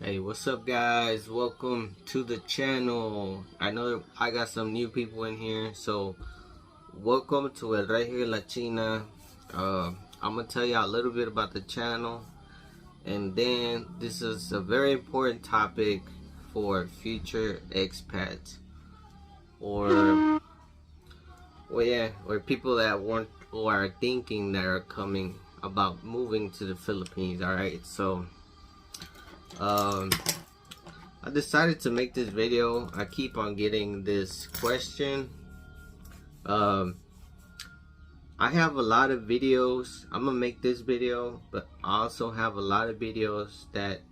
Hey, what's up guys? Welcome to the channel. I know I got some new people in here, so welcome to El Regio La China. I'm gonna tell you a little bit about the channel, and then this is a very important topic for future expats or or people that want or are thinking that are coming about moving to the Philippines. All right, so I decided to make this video. I keep on getting this question. I have a lot of videos. I'm gonna make this video, but I also have a lot of videos that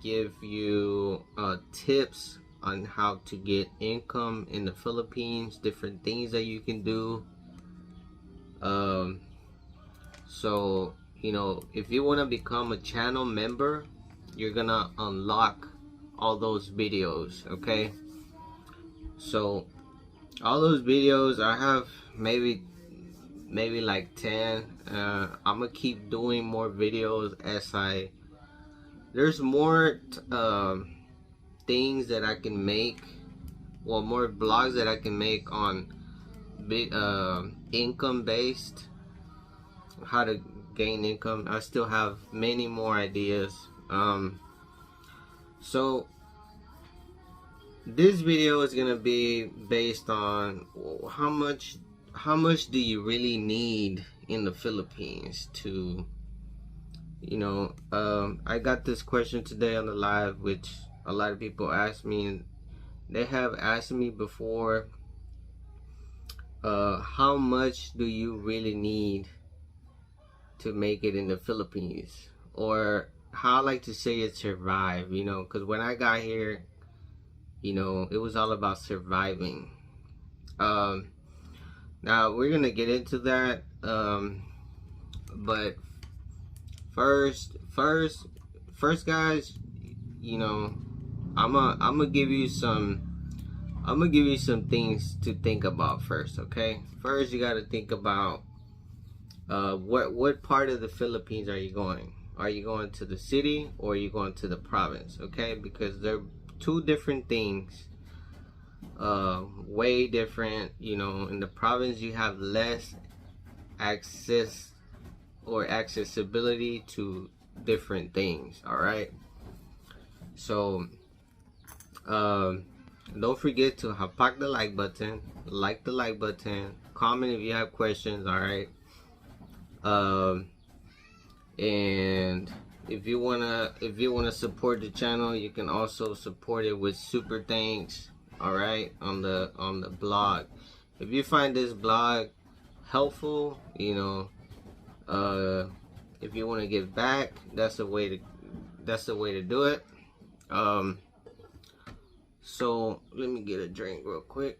give you tips on how to get income in the Philippines, different things that you can do. So you know, if you want to become a channel member, you're gonna unlock all those videos. Okay, so all those videos, I have maybe like 10. I'm gonna keep doing more videos as there's more things that I can make, well, more blogs that I can make on income based, how to gain income. I still have many more ideas. So this video is gonna be based on how much do you really need in the Philippines to, you know, I got this question today on the live, which a lot of people ask me, and they have asked me before, how much do you really need to make it in the Philippines, or how I like to say it, survive, you know, because when I got here, you know, it was all about surviving. Now we're gonna get into that, but first guys, you know, I'm gonna give you some things to think about first. Okay, first you got to think about what part of the Philippines are you going? Are you going to the city or are you going to the province? Okay, because they're two different things, way different. You know, in the province you have less access or accessibility to different things. All right, so don't forget to pack the like button, comment if you have questions. All right, and if you wanna support the channel, you can also support it with super thanks. All right, on the blog. If you find this blog helpful, you know, if you want to give back, that's the way to do it. So let me get a drink real quick.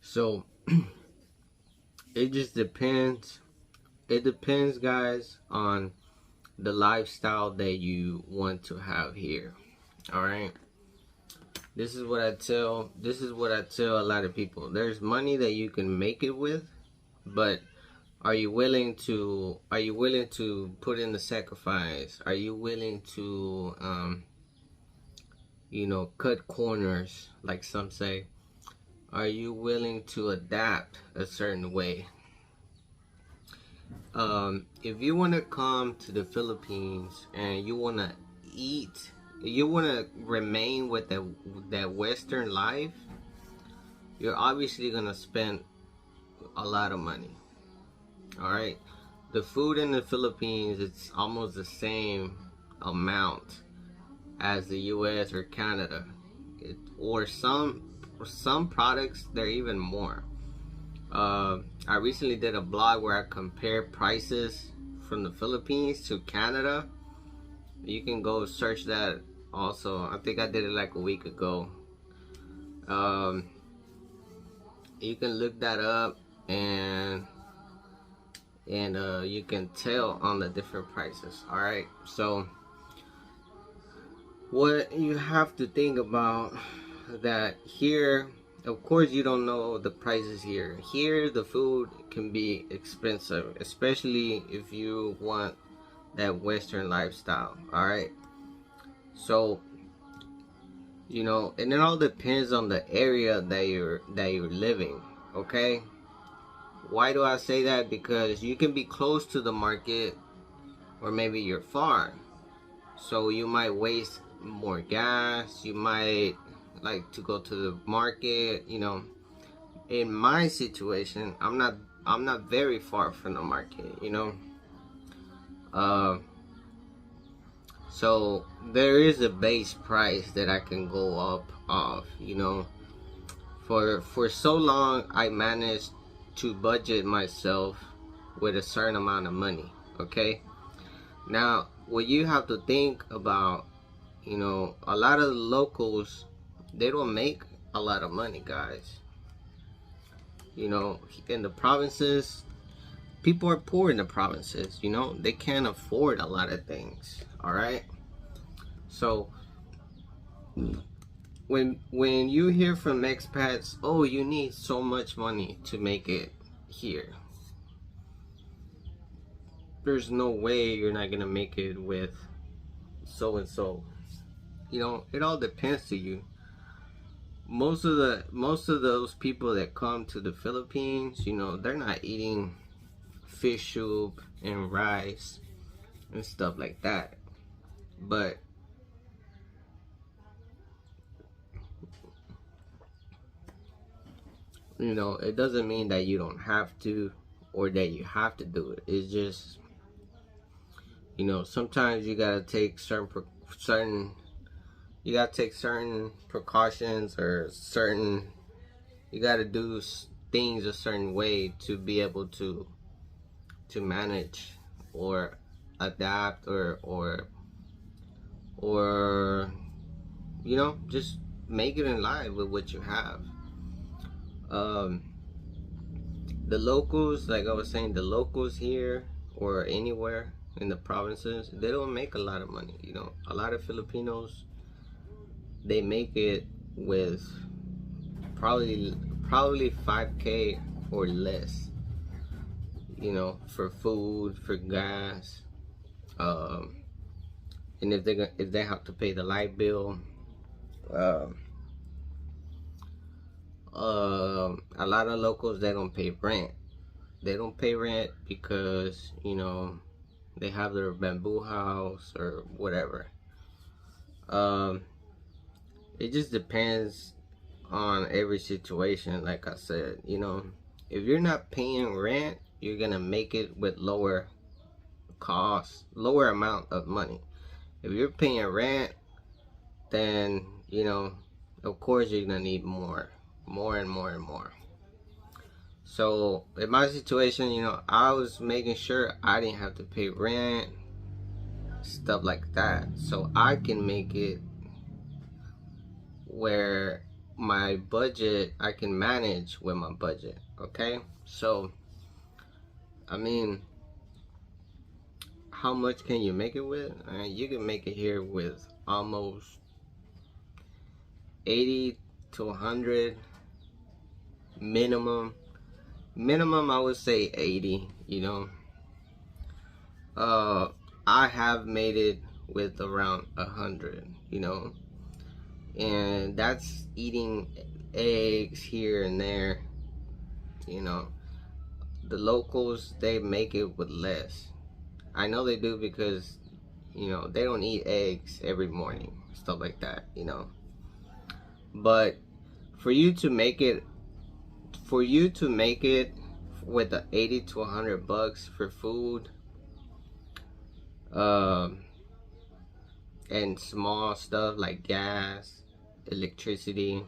So it just depends. It depends, guys, on the lifestyle that you want to have here. All right. This is what I tell a lot of people. There's money that you can make it with, but are you willing to put in the sacrifice? Are you willing to you know, cut corners, like some say? Are you willing to adapt a certain way? If you want to come to the Philippines and you want to eat, you want to remain with that Western life, you're obviously going to spend a lot of money. All right, the food in the Philippines, it's almost the same amount as the US or Canada, or some products they're even more. I recently did a blog where I compared prices from the Philippines to Canada. You can go search that also. I think I did it like a week ago. You can look that up, and you can tell on the different prices. All right, so what you have to think about, that here, of course, you don't know the prices here. Here, the food can be expensive, especially if you want that Western lifestyle. All right. So, you know, and it all depends on the area that you're living. Okay, why do I say that? Because you can be close to the market, or maybe you're far, so you might waste more gas. You might like to go to the market. You know, in my situation, I'm not very far from the market. You know, uh, so there is a base price that I can go up off. You know, for so long I managed to budget myself with a certain amount of money. Okay, now what you have to think about, you know, a lot of the locals, they don't make a lot of money, guys. You know, in the provinces, people are poor in the provinces. You know, they can't afford a lot of things. All right, so when you hear from expats, oh, you need so much money to make it here, there's no way you're not gonna make it with so and so. You know, it all depends to you. Most of those people that come to the Philippines, you know, they're not eating fish soup and rice and stuff like that. But you know, it doesn't mean that you don't have to, or that you have to do it. It's just, you know, sometimes you gotta take certain you gotta take certain precautions, or certain, you gotta do things a certain way to be able to manage, or adapt, or you know, just make it in line with what you have. um the locals, like I was saying, the locals here or anywhere in the provinces, they don't make a lot of money. You know, a lot of Filipinos, they make it with probably 5K or less, you know, for food, for gas, um and if they have to pay the light bill. um a lot of locals, they don't pay rent. They don't pay rent because, you know, they have their bamboo house or whatever. um it just depends on every situation. Like I said, you know, if you're not paying rent, you're gonna make it with lower cost, lower amount of money. If you're paying rent, then, you know, of course you're gonna need more and more and more. So in my situation, you know, I was making sure I didn't have to pay rent, stuff like that, so I can make it where my budget, I can manage with my budget. Okay, so I mean, how much can you make it with? You can make it here with almost 80 to 100 minimum. Minimum, I would say 80. You know, uh, I have made it with around 100. You know, and that's eating eggs here and there. You know, the locals, they make it with less. I know they do because, you know, they don't eat eggs every morning, stuff like that. You know, but for you to make it, with the 80 to 100 bucks for food, um and small stuff like gas, electricity,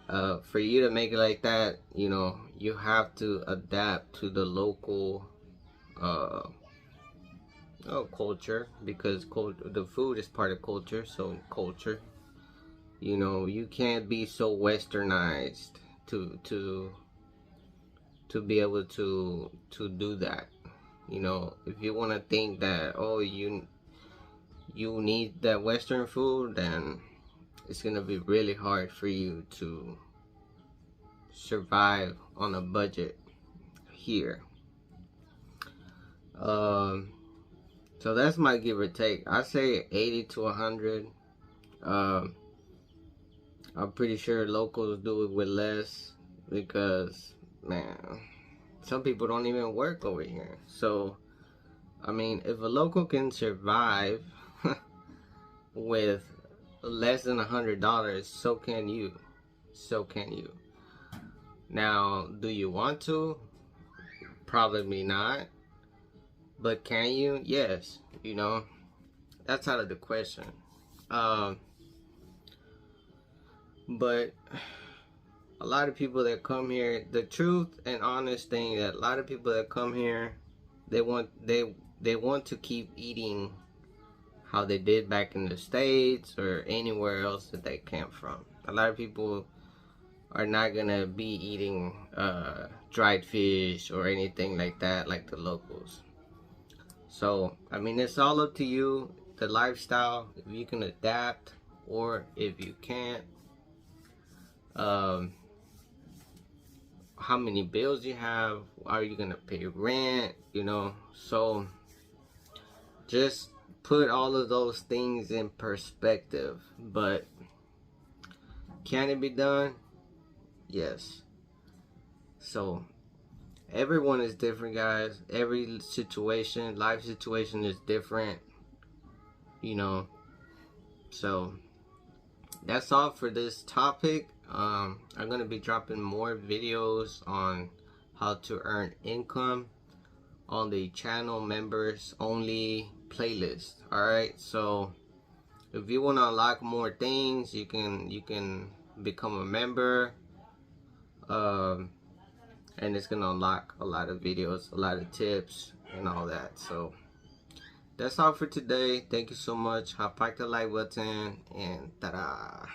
for you to make it like that, you know, you have to adapt to the local uh culture, because the food is part of culture. So culture, you know, you can't be so westernized to be able to do that. You know, if you want to think that, oh, you need that western food, then it's gonna be really hard for you to survive on a budget here. um So that's my give or take. I say 80 to 100. Um, I'm pretty sure locals do it with less because, man, some people don't even work over here. So, I mean, if a local can survive with less than $100, so can you. So can you. Now, do you want to? Probably not. But can you? Yes. You know, that's out of the question. Um, but a lot of people that come here, the truth and honest thing that a lot of people that come here, they want to keep eating how they did back in the States or anywhere else that they came from. A lot of people are not gonna be eating dried fish or anything like that like the locals. So I mean, it's all up to you, the lifestyle, if you can adapt or if you can't. um how many bills you have, are you gonna pay rent, you know? So just put all of those things in perspective. But can it be done? Yes. So everyone is different, guys. Every situation, life situation is different, you know. So that's all for this topic. I'm gonna be dropping more videos on how to earn income on the channel members only playlist. All right, so if you want to unlock more things, you can become a member, um, and it's gonna unlock a lot of videos, a lot of tips, and all that. So that's all for today. Thank you so much. Pack the like button and ta-da.